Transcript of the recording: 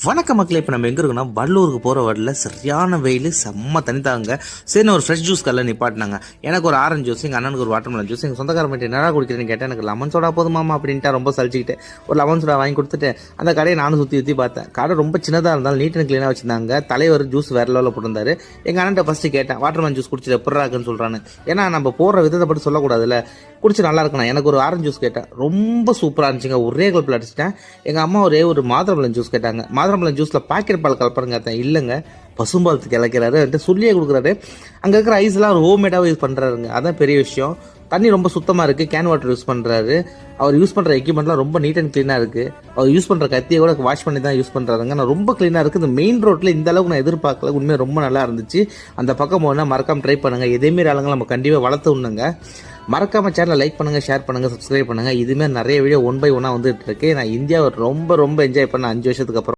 வணக்க மக்களே, இப்போ நம்ம எங்கே இருக்கோம்னா வல்லூருக்கு போகிற வழியில் சரியான வெயில், செம்ம தண்ணி தாங்க. சரி, ஒரு ஃப்ரெஷ் ஜூஸ் கல்ல நிப்பாட்டினாங்க. எனக்கு ஒரு ஆரஞ்சு ஜூஸ், எங்கள் அண்ணனுக்கு ஒரு வாட்டர்மெலன் ஜூஸ். எங்கள் சொந்தக்கார மட்டும் என்னடா குடிக்கிறேன்னு கேட்டேன். எனக்கு லெமன் சோடா போதுமாமா அப்படின்ட்டு ரொம்ப சலிச்சுக்கிட்டு ஒரு லெமன் சோடா வாங்கி கொடுத்துட்டு அந்த கடையை நானும் சுற்றி பார்த்தேன். கடை ரொம்ப சின்னதாக இருந்தாலும் நீட் அண்ட் க்ளீனாக வச்சுருந்தாங்க. தலைவர் ஜூஸ் வேறு லெவலில் போட்டிருந்தாரு. எங்கள் அண்ணன் ஃபஸ்ட்டு கேட்டேன், வாட்டர்மெலன் ஜூஸ் குடிச்சிட்டு எப்படாக்குன்னு சொல்கிறான்னு. ஏன்னா நம்ம போடுற விதத்தை பற்றி சொல்லக்கூடாதுல்ல. குடிச்சு நல்லா இருக்கணும். எனக்கு ஒரு ஆரஞ்சு ஜூஸ் கேட்டேன், ரொம்ப சூப்பராக இருந்துச்சுங்க. ஒரே கல்ப்பில் அடிச்சிட்டேன். எங்கள் அம்மா ஒரு மாதுளம்பழம் ஜூஸ் கேட்டாங்க. மாதுளம்பழம் ஜூஸில் பாக்கெட் பால் கலப்பறங்க. இல்லைங்க, பசும்பாலத்து கிளக்கிறாரு சொல்லியே கொடுக்குறாரு. அங்கே இருக்கிற ஐஸ்லாம் அவர் ஹோம்மேடாக யூஸ் பண்ணுறாருங்க. அதான் பெரிய விஷயம். தண்ணி ரொம்ப சுத்தமாக இருக்குது. கேன் வாட்டர் யூஸ் பண்ணுறாரு. அவர் யூஸ் பண்ணுற எக்யூப்மெண்ட்லாம் ரொம்ப நீட் அண்ட் க்ளீனாக இருக்குது. அவர் யூஸ் பண்ணுற கத்தியை கூட வாஷ் பண்ணி தான் யூஸ் பண்ணுறாருங்க. நான் ரொம்ப க்ளீனாக இருக்குது. இந்த மெயின் ரோட்டில் இந்த அளவுக்கு நான் எதிர்பார்க்கல. உண்மையாக ரொம்ப நல்லா இருந்துச்சு. அந்த பக்கம் போனால் மறக்காமல் ட்ரை பண்ணுங்கள். இதேமாரி ஆளுங்க நம்ம கண்டிப்பாக வளர்த்து விடணுங்க. மறக்காம சேனலை லைக் பண்ணுங்கள், ஷேர் பண்ணுங்கள், சப்ஸ்கிரைப் பண்ணுங்கள். இதுமாதிரி நிறைய வீடியோ 1 by 1 வந்துட்டு இருக்கு. நான் இந்தியாவை ரொம்ப என்ஜாய் பண்ண 5 வருஷத்துக்கு அப்புறம்.